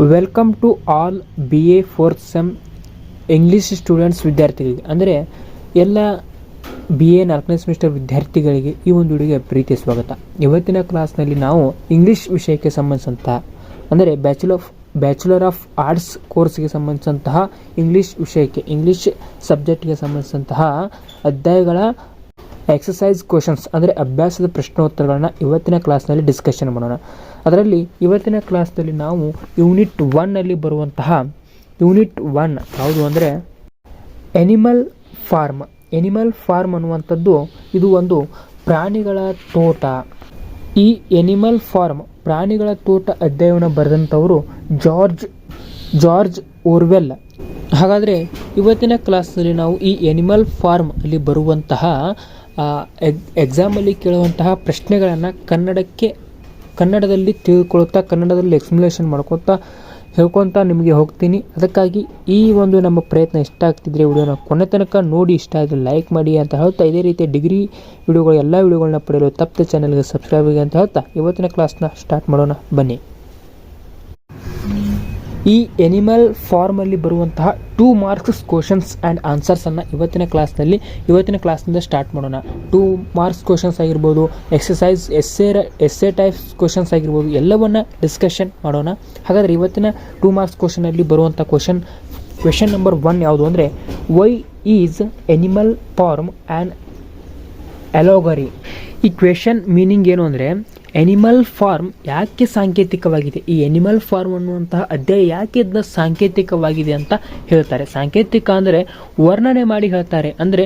Welcome to all BA fourth sem English students ವಿದ್ಯಾರ್ಥಿಗಳಿಗೆ ಅಂದರೆ ಎಲ್ಲ BA 4ನೇ ಸೆಮಿಸ್ಟರ್ ವಿದ್ಯಾರ್ಥಿಗಳಿಗೆ ಈ ಒಂದು ವಿಡಿಯೋಗೆ ಪ್ರೀತಿಯ ಸ್ವಾಗತ. ಇವತ್ತಿನ ಕ್ಲಾಸ್ನಲ್ಲಿ ನಾವು ಇಂಗ್ಲೀಷ್ ವಿಷಯಕ್ಕೆ ಸಂಬಂಧಿಸಿದಂತಹ ಅಂದರೆ ಬ್ಯಾಚುಲರ್ ಆಫ್ ಆರ್ಟ್ಸ್ ಕೋರ್ಸ್ಗೆ ಸಂಬಂಧಿಸಿದಂತಹ ಇಂಗ್ಲೀಷ್ ವಿಷಯಕ್ಕೆ ಇಂಗ್ಲೀಷ್ ಸಬ್ಜೆಕ್ಟ್ಗೆ ಸಂಬಂಧಿಸಿದಂತಹ ಅಧ್ಯಾಯಗಳ ಎಕ್ಸಸೈಸ್ ಕ್ವಶನ್ಸ್ ಅಂದರೆ ಅಭ್ಯಾಸದ ಪ್ರಶ್ನೋತ್ತರಗಳನ್ನ ಇವತ್ತಿನ ಕ್ಲಾಸ್ನಲ್ಲಿ ಡಿಸ್ಕಷನ್ ಮಾಡೋಣ. ಅದರಲ್ಲಿ ಇವತ್ತಿನ ಕ್ಲಾಸ್ನಲ್ಲಿ ನಾವು ಯೂನಿಟ್ 1ನಲ್ಲಿ ಬರುವಂತಹ ಯೂನಿಟ್ 1 ಯಾವುದು ಅಂದರೆ ಎನಿಮಲ್ ಫಾರ್ಮ್ ಅನ್ನುವಂಥದ್ದು ಇದು ಒಂದು ಪ್ರಾಣಿಗಳ ತೋಟ. ಈ ಎನಿಮಲ್ ಫಾರ್ಮ್ ಪ್ರಾಣಿಗಳ ತೋಟ ಅಧ್ಯಾಯವನ್ನು ಬರೆದಂಥವರು ಜಾರ್ಜ್ ಓರ್ವೆಲ್. ಹಾಗಾದರೆ ಇವತ್ತಿನ ಕ್ಲಾಸ್ನಲ್ಲಿ ನಾವು ಈ ಎನಿಮಲ್ ಫಾರ್ಮ್ ಅಲ್ಲಿ ಬರುವಂತಹ ಎಕ್ಸಾಮಲ್ಲಿ ಕೇಳುವಂತಹ ಪ್ರಶ್ನೆಗಳನ್ನು ಕನ್ನಡದಲ್ಲಿ ತಿಳ್ಕೊಳ್ತಾ ಕನ್ನಡದಲ್ಲಿ ಎಕ್ಸ್ಪ್ಲನೇಷನ್ ಹೇಳ್ಕೊತಾ ನಿಮಗೆ ಹೋಗ್ತೀನಿ. ಅದಕ್ಕಾಗಿ ಈ ಒಂದು ನಮ್ಮ ಪ್ರಯತ್ನ ಇಷ್ಟ ಆಗ್ತಿದ್ರೆ ವಿಡಿಯೋನ ಕೊನೆ ತನಕ ನೋಡಿ, ಇಷ್ಟ ಆದರೆ ಲೈಕ್ ಮಾಡಿ ಅಂತ ಹೇಳ್ತಾ ಇದೇ ರೀತಿಯ ಡಿಗ್ರಿ ವಿಡಿಯೋಗಳು ಎಲ್ಲ ವಿಡಿಯೋಗಳನ್ನ ಪಡೆಯಲು ತಪ್ಪದೆ ಚಾನಲ್ಗೆ ಸಬ್ಸ್ಕ್ರೈಬ್ ಆಗಿ ಅಂತ ಹೇಳ್ತಾ ಇವತ್ತಿನ ಕ್ಲಾಸ್ನ ಸ್ಟಾರ್ಟ್ ಮಾಡೋಣ ಬನ್ನಿ. ಈ ಎನಿಮಲ್ ಫಾರ್ಮಲ್ಲಿ ಬರುವಂತಹ 2 ಮಾರ್ಕ್ಸ್ ಕ್ವಶನ್ಸ್ ಆ್ಯಂಡ್ ಆನ್ಸರ್ಸನ್ನು ಇವತ್ತಿನ ಕ್ಲಾಸ್ನಿಂದ ಸ್ಟಾರ್ಟ್ ಮಾಡೋಣ. 2 ಮಾರ್ಕ್ಸ್ ಕ್ವಶನ್ಸ್ ಆಗಿರ್ಬೋದು, ಎಕ್ಸಸೈಸ್ ಎಸ್ಸೆ ಟೈಪ್ಸ್ ಕ್ವಶನ್ಸ್ ಆಗಿರ್ಬೋದು, ಎಲ್ಲವನ್ನ ಡಿಸ್ಕಷನ್ ಮಾಡೋಣ. ಹಾಗಾದರೆ ಇವತ್ತಿನ 2 ಮಾರ್ಕ್ಸ್ ಕ್ವಶನಲ್ಲಿ ಬರುವಂಥ ಕ್ವೆಶನ್ ನಂಬರ್ 1 ಯಾವುದು ಅಂದರೆ why is Animal Farm and allegory. ಈ ಕ್ವೆಶನ್ ಮೀನಿಂಗ್ ಏನು ಅಂದರೆ ಎನಿಮಲ್ ಫಾರ್ಮ್ ಯಾಕೆ ಸಾಂಕೇತಿಕವಾಗಿದೆ, ಈ ಎನಿಮಲ್ ಫಾರ್ಮ್ ಅನ್ನುವಂತಹ ಅಧ್ಯಾಯ ಯಾಕೆ ಇದನ್ನ ಸಾಂಕೇತಿಕವಾಗಿದೆ ಅಂತ ಹೇಳ್ತಾರೆ. ಸಾಂಕೇತಿಕ ಅಂದರೆ ವರ್ಣನೆ ಮಾಡಿ ಹೇಳ್ತಾರೆ. ಅಂದರೆ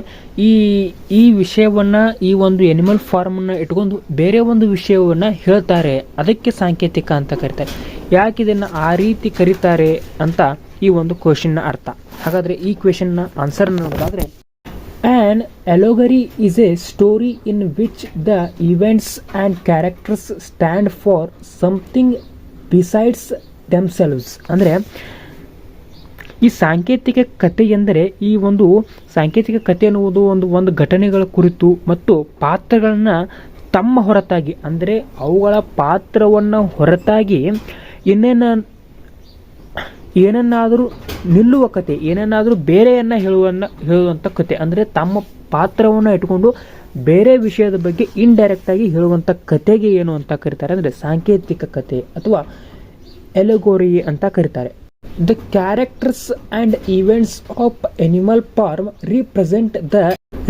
ಈ ವಿಷಯವನ್ನು ಈ ಒಂದು ಎನಿಮಲ್ ಫಾರ್ಮನ್ನು ಇಟ್ಕೊಂಡು ಬೇರೆ ಒಂದು ವಿಷಯವನ್ನು ಹೇಳ್ತಾರೆ, ಅದಕ್ಕೆ ಸಾಂಕೇತಿಕ ಅಂತ ಕರೀತಾರೆ. ಯಾಕೆ ಇದನ್ನು ಆ ರೀತಿ ಕರೀತಾರೆ ಅಂತ ಈ ಒಂದು ಕ್ವೆಶನ್ನ ಅರ್ಥ. ಹಾಗಾದರೆ ಈ ಕ್ವೆಶನ್ನ ಆನ್ಸರ್ ನೋಡೋದಾದರೆ An allegory is a story in which the events and characters stand for something besides themselves. ಅಂದರೆ ಈ ಸಾಂಕೇತಿಕ ಕಥೆ ಎಂದರೆ ಈ ಒಂದು ಸಾಂಕೇತಿಕ ಕಥೆ ಎನ್ನುವುದು ಒಂದು ಘಟನೆಗಳ ಕುರಿತು ಮತ್ತು ಪಾತ್ರಗಳನ್ನು ತಮ್ಮ ಹೊರತಾಗಿ ಅಂದರೆ ಅವುಗಳ ಪಾತ್ರವನ್ನು ಹೊರತಾಗಿ ಏನನ್ನಾದರೂ ನಿಲ್ಲುವ ಕತೆ, ಏನನ್ನಾದರೂ ಬೇರೆಯನ್ನ ಹೇಳುವಂಥ ಕತೆ. ಅಂದರೆ ತಮ್ಮ ಪಾತ್ರವನ್ನು ಇಟ್ಕೊಂಡು ಬೇರೆ ವಿಷಯದ ಬಗ್ಗೆ ಇಂಡೈರೆಕ್ಟ್ ಆಗಿ ಹೇಳುವಂಥ ಕತೆಗೆ ಏನು ಅಂತ ಕರೀತಾರೆ ಅಂದರೆ ಸಾಂಕೇತಿಕ ಕತೆ ಅಥವಾ ಎಲೆಗೋರಿ ಅಂತ ಕರೀತಾರೆ. The characters and events of Animal Farm represent the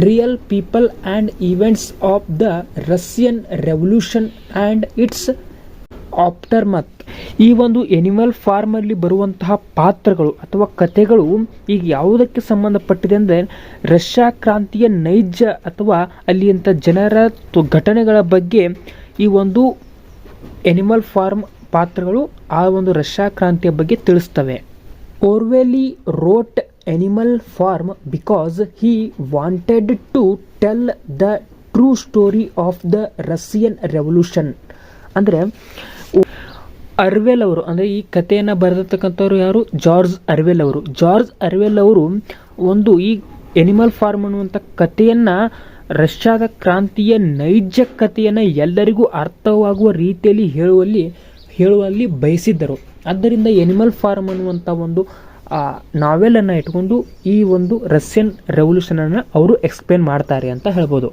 real people and events of the Russian revolution and its aftermath. ಈ ಒಂದು ಎನಿಮಲ್ ಫಾರ್ಮಲ್ಲಿ ಬರುವಂತಹ ಪಾತ್ರಗಳು ಅಥವಾ ಕಥೆಗಳು ಈಗ ಯಾವುದಕ್ಕೆ ಸಂಬಂಧಪಟ್ಟಿದೆ ಅಂದರೆ ರಷ್ಯಾ ಕ್ರಾಂತಿಯ ನೈಜ ಅಥವಾ ಅಲ್ಲಿಯಂಥ ಜನರ ಘಟನೆಗಳ ಬಗ್ಗೆ ಈ ಒಂದು ಎನಿಮಲ್ ಫಾರ್ಮ್ ಪಾತ್ರಗಳು ಆ ಒಂದು ರಷ್ಯಾ ಕ್ರಾಂತಿಯ ಬಗ್ಗೆ ತಿಳಿಸ್ತವೆ. Orwell wrote Animal Farm because he wanted to tell the true story of the Russian revolution. ಅಂದರೆ ಅರ್ವೆಲ್ ಅವರು ಅಂದರೆ ಈ ಕಥೆಯನ್ನು ಬರೆದಿರ್ತಕ್ಕಂಥವ್ರು ಯಾರು? ಜಾರ್ಜ್ ಅರ್ವೆಲ್ ಅವರು ಒಂದು ಈ ಎನಿಮಲ್ ಫಾರ್ಮ್ ಅನ್ನುವಂಥ ಕಥೆಯನ್ನು ರಷ್ಯಾದ ಕ್ರಾಂತಿಯ ನೈಜ ಕಥೆಯನ್ನು ಎಲ್ಲರಿಗೂ ಅರ್ಥವಾಗುವ ರೀತಿಯಲ್ಲಿ ಹೇಳುವಲ್ಲಿ ಬಯಸಿದ್ದರು. ಆದ್ದರಿಂದ ಎನಿಮಲ್ ಫಾರ್ಮ್ ಅನ್ನುವಂಥ ಒಂದು ನಾವೆಲನ್ನು ಇಟ್ಕೊಂಡು ಈ ಒಂದು ರಷ್ಯನ್ ರೆವಲ್ಯೂಷನನ್ನು ಅವರು ಎಕ್ಸ್ಪ್ಲೇನ್ ಮಾಡ್ತಾರೆ ಅಂತ ಹೇಳ್ಬೋದು.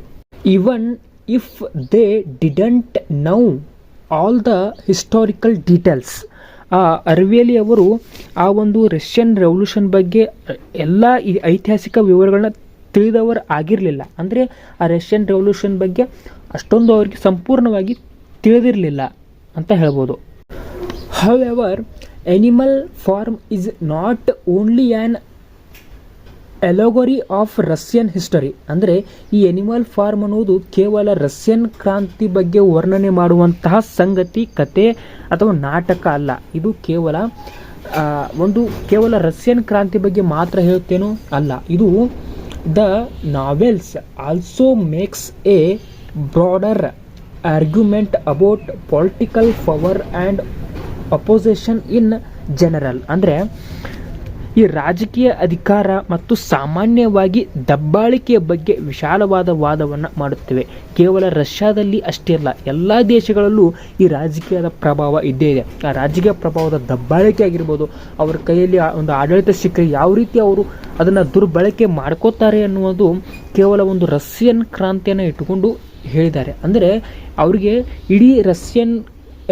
Even if they didn't know all the historical details. Orwell ಅವರು ಆ ಒಂದು ರಷ್ಯನ್ ರೆವಲ್ಯೂಷನ್ ಬಗ್ಗೆ ಎಲ್ಲ ಈ ಐತಿಹಾಸಿಕ ವಿವರಗಳನ್ನ ತಿಳಿದವರು ಆಗಿರಲಿಲ್ಲ. ಅಂದರೆ ಆ ರಷ್ಯನ್ ರೆವಲ್ಯೂಷನ್ ಬಗ್ಗೆ ಅಷ್ಟೊಂದು ಅವರಿಗೆ ಸಂಪೂರ್ಣವಾಗಿ ತಿಳಿದಿರಲಿಲ್ಲ ಅಂತ ಹೇಳ್ಬೋದು. However Animal Farm is not only an allegory of Russian history. ಅಂದರೆ ಈ ಎನಿಮಲ್ ಫಾರ್ಮ್ ಅನ್ನೋದು ಕೇವಲ ರಷ್ಯನ್ ಕ್ರಾಂತಿ ಬಗ್ಗೆ ವರ್ಣನೆ ಮಾಡುವಂತಹ ಸಂಗತಿ, ಕತೆ ಅಥವಾ ನಾಟಕ ಅಲ್ಲ. ಇದು ಕೇವಲ ರಷ್ಯನ್ ಕ್ರಾಂತಿ ಬಗ್ಗೆ ಮಾತ್ರ ಹೇಳುತ್ತೇನೋ ಅಲ್ಲ. ಇದು the novels also makes A broader argument about political power and opposition in general. ಅಂದರೆ ಈ ರಾಜಕೀಯ ಅಧಿಕಾರ ಮತ್ತು ಸಾಮಾನ್ಯವಾಗಿ ದಬ್ಬಾಳಿಕೆಯ ಬಗ್ಗೆ ವಿಶಾಲವಾದ ವಾದವನ್ನು ಮಾಡುತ್ತವೆ. ಕೇವಲ ರಷ್ಯಾದಲ್ಲಿ ಅಷ್ಟೇ ಅಲ್ಲ, ಎಲ್ಲ ದೇಶಗಳಲ್ಲೂ ಈ ರಾಜಕೀಯದ ಪ್ರಭಾವ ಇದ್ದೇ ಇದೆ. ಆ ರಾಜಕೀಯ ಪ್ರಭಾವದ ದಬ್ಬಾಳಿಕೆ ಆಗಿರ್ಬೋದು, ಅವರ ಕೈಯಲ್ಲಿ ಒಂದು ಆಡಳಿತ ಸಿಕ್ಕರೆ ಯಾವ ರೀತಿ ಅವರು ಅದನ್ನು ದುರ್ಬಳಕೆ ಮಾಡ್ಕೋತಾರೆ ಅನ್ನುವುದು ಕೇವಲ ಒಂದು ರಷ್ಯನ್ ಕ್ರಾಂತಿಯನ್ನು ಇಟ್ಟುಕೊಂಡು ಹೇಳಿದ್ದಾರೆ. ಅಂದರೆ ಅವರಿಗೆ ಇಡೀ ರಷ್ಯನ್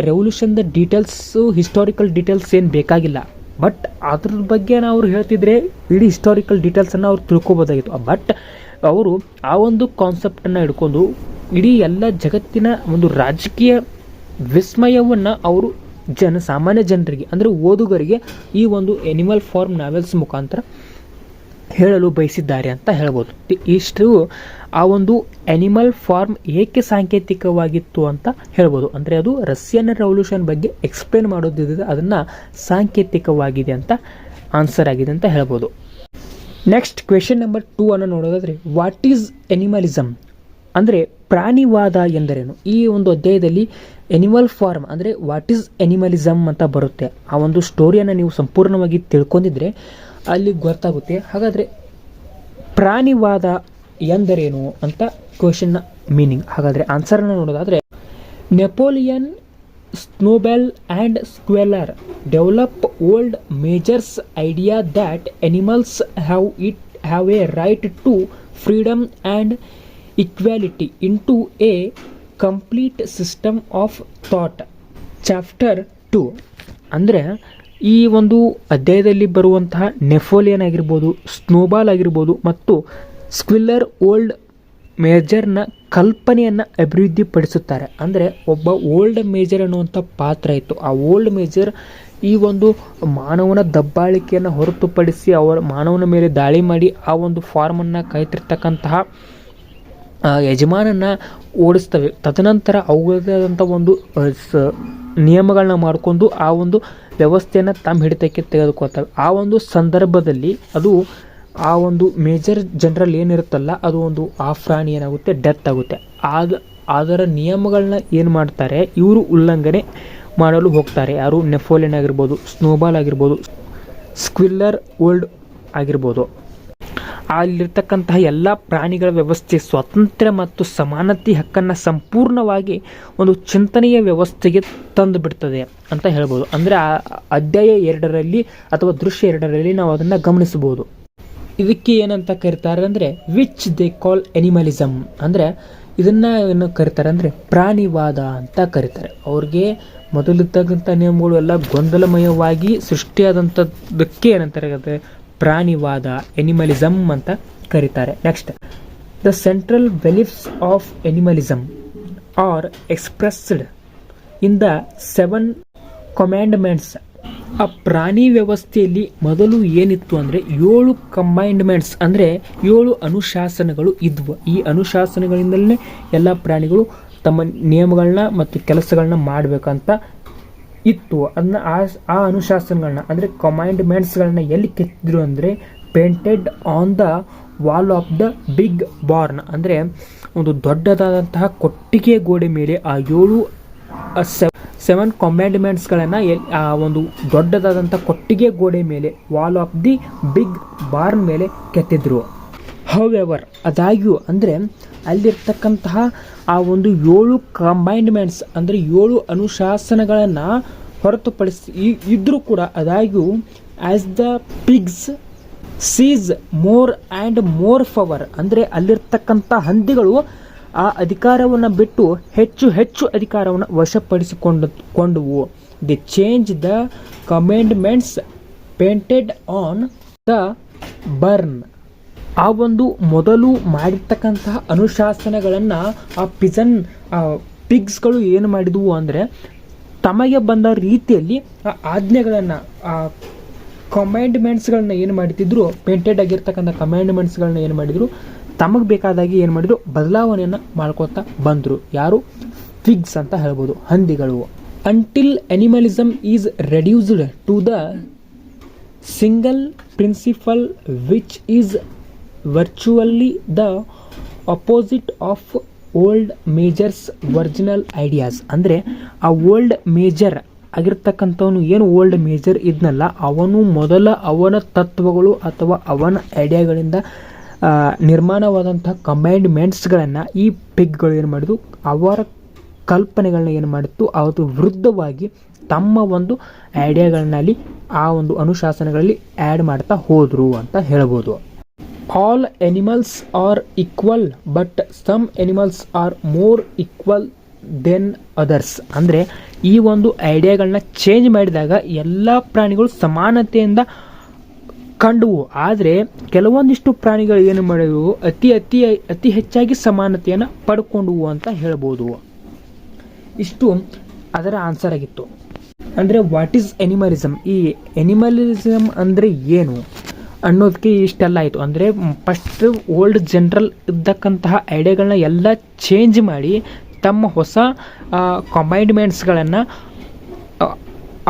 ರೆವಲ್ಯೂಷನ್ದ ಡೀಟೇಲ್ಸು, ಹಿಸ್ಟಾರಿಕಲ್ ಡೀಟೇಲ್ಸ್ ಏನು ಬೇಕಾಗಿಲ್ಲ. ಬಟ್ ಅದ್ರ ಬಗ್ಗೆ ಅವ್ರು ಹೇಳ್ತಿದ್ರೆ ಇಡೀ ಹಿಸ್ಟಾರಿಕಲ್ ಡೀಟೇಲ್ಸನ್ನು ಅವ್ರು ತಿಳ್ಕೊಬೋದಾಗಿತ್ತು. ಬಟ್ ಅವರು ಆ ಒಂದು ಕಾನ್ಸೆಪ್ಟನ್ನು ಹಿಡ್ಕೊಂಡು ಇಡೀ ಎಲ್ಲ ಜಗತ್ತಿನ ಒಂದು ರಾಜಕೀಯ ವಿಸ್ಮಯವನ್ನು ಅವರು ಸಾಮಾನ್ಯ ಜನರಿಗೆ ಅಂದರೆ ಓದುಗರಿಗೆ ಈ ಒಂದು ಎನಿಮಲ್ ಫಾರ್ಮ್ ನಾವೆಲ್ಸ್ ಮುಖಾಂತರ ಹೇಳಲು ಬಯಸಿದ್ದಾರೆ ಅಂತ ಹೇಳ್ಬೋದು. ಇಷ್ಟು ಆ ಒಂದು ಎನಿಮಲ್ ಫಾರ್ಮ್ ಏಕೆ ಸಾಂಕೇತಿಕವಾಗಿತ್ತು ಅಂತ ಹೇಳ್ಬೋದು. ಅಂದರೆ ಅದು ರಷ್ಯನ್ ರೆವಲ್ಯೂಷನ್ ಬಗ್ಗೆ ಎಕ್ಸ್ಪ್ಲೇನ್ ಮಾಡೋದಿದೆ, ಅದನ್ನು ಸಾಂಕೇತಿಕವಾಗಿದೆ ಅಂತ ಆನ್ಸರ್ ಆಗಿದೆ ಅಂತ ಹೇಳ್ಬೋದು. ನೆಕ್ಸ್ಟ್ ಕ್ವೆಶನ್ ನಂಬರ್ 2 ಅನ್ನು ನೋಡೋದಾದರೆ, ವಾಟ್ ಈಸ್ ಎನಿಮಲಿಸಮ್ ಅಂದರೆ ಪ್ರಾಣಿವಾದ ಎಂದರೇನು? ಈ ಒಂದು ಅಧ್ಯಾಯದಲ್ಲಿ ಎನಿಮಲ್ ಫಾರ್ಮ್ ಅಂದರೆ ವಾಟ್ ಈಸ್ ಎನಿಮಲಿಸಮ್ ಅಂತ ಬರುತ್ತೆ. ಆ ಒಂದು ಸ್ಟೋರಿಯನ್ನು ನೀವು ಸಂಪೂರ್ಣವಾಗಿ ತಿಳ್ಕೊಂಡಿದ್ರೆ ಅಲ್ಲಿ ಗೊತ್ತಾಗುತ್ತೆ. ಹಾಗಾದರೆ ಪ್ರಾಣಿವಾದ ಎಂದರೇನು ಅಂತ ಕ್ವೆಶನ್ನ ಮೀನಿಂಗ್. ಹಾಗಾದರೆ ಆನ್ಸರನ್ನು ನೋಡೋದಾದರೆ, Napoleon, Snowball and Squealer develop Old Major's idea that animals have a right to freedom and equality into a complete system of thought. Chapter 2 ಅಂದರೆ ಈ ಒಂದು ಅಧ್ಯಾಯದಲ್ಲಿ ಬರುವಂತಹ ನೆಪೋಲಿಯನ್ ಆಗಿರ್ಬೋದು, ಸ್ನೋಬಾಲ್ ಆಗಿರ್ಬೋದು ಮತ್ತು ಸ್ಕ್ವಿಲ್ಲರ್ ಓಲ್ಡ್ ಮೇಜರ್ನ ಕಲ್ಪನೆಯನ್ನು ಅಭಿವೃದ್ಧಿಪಡಿಸುತ್ತಾರೆ. ಅಂದರೆ ಒಬ್ಬ ಓಲ್ಡ್ ಮೇಜರ್ ಅನ್ನುವಂಥ ಪಾತ್ರ ಇತ್ತು. ಆ ಓಲ್ಡ್ ಮೇಜರ್ ಈ ಒಂದು ಮಾನವನ ದಬ್ಬಾಳಿಕೆಯನ್ನು ಹೊರತುಪಡಿಸಿ ಅವರ ಮಾನವನ ಮೇಲೆ ದಾಳಿ ಮಾಡಿ ಆ ಒಂದು ಫಾರ್ಮನ್ನು ಕಾಯ್ತಿರ್ತಕ್ಕಂತಹ ಯಜಮಾನನ್ನು ಓಡಿಸ್ತವೆ. ತದನಂತರ ಅವುಗಳಾದಂಥ ಒಂದು ನಿಯಮಗಳನ್ನ ಮಾಡಿಕೊಂಡು ಆ ಒಂದು ವ್ಯವಸ್ಥೆಯನ್ನು ತಮ್ಮ ಹಿಡಿತಕ್ಕೆ ತೆಗೆದುಕೊಳ್ತವೆ. ಆ ಒಂದು ಸಂದರ್ಭದಲ್ಲಿ ಅದು ಆ ಒಂದು ಮೇಜರ್ ಜನರಲ್ ಏನಿರುತ್ತಲ್ಲ, ಅದು ಒಂದು ಆ ಪ್ರಾಣಿ ಏನಾಗುತ್ತೆ, ಡೆತ್ ಆಗುತ್ತೆ. ಅದರ ನಿಯಮಗಳನ್ನ ಏನು ಮಾಡ್ತಾರೆ, ಇವರು ಉಲ್ಲಂಘನೆ ಮಾಡಲು ಹೋಗ್ತಾರೆ. ಯಾರು? ನೆಪೋಲಿಯನ್ ಆಗಿರ್ಬೋದು, ಸ್ನೋಬಾಲ್ ಆಗಿರ್ಬೋದು, ಸ್ಕ್ವಿಲ್ಲರ್ ಓಲ್ಡ್ ಆಗಿರ್ಬೋದು. ಅಲ್ಲಿರ್ತಕ್ಕಂತಹ ಎಲ್ಲ ಪ್ರಾಣಿಗಳ ವ್ಯವಸ್ಥೆ ಸ್ವಾತಂತ್ರ್ಯ ಮತ್ತು ಸಮಾನತೆ ಹಕ್ಕನ್ನು ಸಂಪೂರ್ಣವಾಗಿ ಒಂದು ಚಿಂತನೆಯ ವ್ಯವಸ್ಥೆಗೆ ತಂದು ಬಿಡ್ತದೆ ಅಂತ ಹೇಳ್ಬೋದು. ಅಂದರೆ ಆ ಅಧ್ಯಾಯ 2ರಲ್ಲಿ ಅಥವಾ ದೃಶ್ಯ 2ರಲ್ಲಿ ನಾವು ಅದನ್ನು ಗಮನಿಸಬಹುದು. ಇದಕ್ಕೆ ಏನಂತ ಕರೀತಾರೆ ಅಂದರೆ ವಿಚ್ ದೇ ಕಾಲ್ ಎನಿಮಲಿಸಮ್. ಅಂದರೆ ಇದನ್ನು ಏನು ಕರೀತಾರೆ ಅಂದರೆ ಪ್ರಾಣಿವಾದ ಅಂತ ಕರೀತಾರೆ. ಅವ್ರಿಗೆ ಮೊದಲಿರ್ತಕ್ಕಂಥ ನಿಯಮಗಳು ಎಲ್ಲ ಗೊಂದಲಮಯವಾಗಿ ಸೃಷ್ಟಿಯಾದಂಥದ್ದಕ್ಕೆ ಏನಂತಾರೆ, ಪ್ರಾಣಿವಾದ, ಎನಿಮಲಿಸಮ್ ಅಂತ ಕರೀತಾರೆ. Next, the central beliefs of animalism are expressed in the 7 commandments. ಆ ಪ್ರಾಣಿ ವ್ಯವಸ್ಥೆಯಲ್ಲಿ ಮೊದಲು ಏನಿತ್ತು ಅಂದರೆ 7 ಕಮಾಂಡ್ಮೆಂಟ್ಸ್ ಅಂದರೆ 7 ಅನುಶಾಸನಗಳು ಇದ್ವು. ಈ ಅನುಶಾಸನಗಳಿಂದಲೇ ಎಲ್ಲ ಪ್ರಾಣಿಗಳು ತಮ್ಮ ನಿಯಮಗಳನ್ನ ಮತ್ತು ಕೆಲಸಗಳನ್ನ ಮಾಡಬೇಕಂತ ಇತ್ತು. ಅದನ್ನ ಆ ಅನುಶಾಸನಗಳನ್ನ ಅಂದರೆ ಕಮಾಂಡ್ಮೆಂಟ್ಸ್ಗಳನ್ನ ಎಲ್ಲಿ ಕೆತ್ತಿದ್ರು ಅಂದರೆ painted on the wall of the big barn. ಅಂದರೆ ಒಂದು ದೊಡ್ಡದಾದಂತಹ ಕೊಟ್ಟಿಗೆ ಗೋಡೆ ಮೇಲೆ ಆ 7 ಕಮಾಂಡ್ಮೆಂಟ್ಸ್ಗಳನ್ನು ಆ ಒಂದು ದೊಡ್ಡದಾದಂಥ ಕೊಟ್ಟಿಗೆ ಗೋಡೆ ಮೇಲೆ wall of the big barn ಮೇಲೆ ಕೆತ್ತಿದ್ರು. ಹೌಎವರ್, ಆದಾಗ್ಯೂ ಅಂದರೆ ಅಲ್ಲಿರ್ತಕ್ಕಂತಹ ಆ ಒಂದು 7 ಕಮಾಂಡ್ಮೆಂಟ್ಸ್ ಅಂದರೆ 7 ಅನುಶಾಸನಗಳನ್ನು ಹೊರತುಪಡಿಸಿ ಇದ್ರೂ ಕೂಡ ಆದಾಗ್ಯೂ as the pigs seize more and more power ಅಂದರೆ ಅಲ್ಲಿರ್ತಕ್ಕಂಥ ಹಂದಿಗಳು ಆ ಅಧಿಕಾರವನ್ನು ಬಿಟ್ಟು ಹೆಚ್ಚು ಹೆಚ್ಚು ಅಧಿಕಾರವನ್ನು ವಶಪಡಿಸಿಕೊಂಡವು. The change the commandments painted on the barn. ಆ ಒಂದು ಮೊದಲು ಮಾಡಿರ್ತಕ್ಕಂತಹ ಅನುಶಾಸನಗಳನ್ನು ಆ ಪಿಗ್ಸ್ಗಳು ಏನು ಮಾಡಿದವು ಅಂದರೆ ತಮಗೆ ಬಂದ ರೀತಿಯಲ್ಲಿ ಆ ಆಜ್ಞೆಗಳನ್ನು, ಆ ಕಮಾಂಡ್ಮೆಂಟ್ಸ್ಗಳನ್ನ ಏನು ಮಾಡ್ತಿದ್ರು, ಪೇಂಟೆಡ್ ಆಗಿರ್ತಕ್ಕಂಥ ಕಮಾಂಡ್ಮೆಂಟ್ಸ್ಗಳನ್ನ ಏನು ಮಾಡಿದ್ರು, ತಮಗೆ ಬೇಕಾದಾಗಿ ಏನು ಮಾಡಿದ್ರು, ಬದಲಾವಣೆಯನ್ನು ಮಾಡ್ಕೊತಾ ಬಂದರು. ಯಾರು? ಪಿಗ್ಸ್ ಅಂತ ಹೇಳ್ಬೋದು, ಹಂದಿಗಳು. Until animalism is reduced to the single principle which is virtually the opposite of old major's original ideas. ಅಂದರೆ ಆ ಓಲ್ಡ್ ಮೇಜರ್ ಆಗಿರ್ತಕ್ಕಂಥವನು ಏನು ಓಲ್ಡ್ ಮೇಜರ್ ಇದ್ನಲ್ಲ, ಅವನು ಮೊದಲ ಅವನ ತತ್ವಗಳು ಅಥವಾ ಅವನ ಐಡಿಯಾಗಳಿಂದ ನಿರ್ಮಾಣವಾದಂತಹ ಕಮಾಂಡ್ಮೆಂಟ್ಸ್ಗಳನ್ನು ಈ ಪಿಗ್ಗಳು ಏನು ಮಾಡಿದ್ವು, ಅವರ ಕಲ್ಪನೆಗಳನ್ನ ಏನು ಮಾಡಿತ್ತು, ಅವತ್ತು ವಿರುದ್ಧವಾಗಿ ತಮ್ಮ ಒಂದು ಐಡಿಯಾಗಳನ್ನಲ್ಲಿ ಆ ಒಂದು ಅನುಶಾಸನಗಳಲ್ಲಿ ಆ್ಯಡ್ ಮಾಡ್ತಾ ಹೋದರು ಅಂತ ಹೇಳ್ಬೋದು. All animals are equal but some animals are more equal than others. ಅಂದರೆ ಈ ಒಂದು ಐಡಿಯಾಗಳನ್ನ ಚೇಂಜ್ ಮಾಡಿದಾಗ ಎಲ್ಲ ಪ್ರಾಣಿಗಳು ಸಮಾನತೆಯಿಂದ ಕಂಡುವು, ಆದರೆ ಕೆಲವೊಂದಿಷ್ಟು ಪ್ರಾಣಿಗಳು ಏನು ಮಾಡಿದವು, ಅತಿ ಹೆಚ್ಚಾಗಿ ಸಮಾನತೆಯನ್ನು ಪಡ್ಕೊಂಡುವು ಅಂತ ಹೇಳ್ಬೋದು. ಇಷ್ಟು ಅದರ ಆನ್ಸರ್ ಆಗಿತ್ತು. ಅಂದರೆ ವಾಟ್ ಈಸ್ ಎನಿಮಲಿಸಮ್, ಈ ಎನಿಮಲಿಸಮ್ ಅಂದರೆ ಏನು ಅನ್ನೋದಕ್ಕೆ ಇಷ್ಟೆಲ್ಲ ಆಯಿತು. ಅಂದರೆ ಫಸ್ಟ್ ಓಲ್ಡ್ ಜನರಲ್ ಇದ್ದಕ್ಕಂತಹ ಐಡಿಯಾಗಳನ್ನ ಎಲ್ಲ ಚೇಂಜ್ ಮಾಡಿ ತಮ್ಮ ಹೊಸ ಕಂಬೈಂಡ್ಮೆಂಟ್ಸ್ಗಳನ್ನು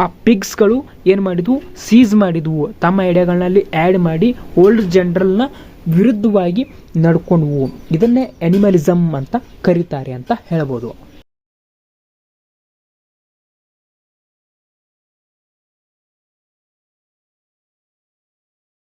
ಆ ಪಿಗ್ಸ್ಗಳು ಏನು ಮಾಡಿದ್ವು, ಸೀಸ್ ಮಾಡಿದ್ವು, ತಮ್ಮ ಐಡಿಯಾಗಳಲ್ಲಿ ಆ್ಯಡ್ ಮಾಡಿ ಓಲ್ಡ್ ಜನರಲ್ನ ವಿರುದ್ಧವಾಗಿ ನಡ್ಕೊಂಡ್ವು. ಇದನ್ನೇ ಎನಿಮಲಿಸಮ್ ಅಂತ ಕರೀತಾರೆ ಅಂತ ಹೇಳ್ಬೋದು.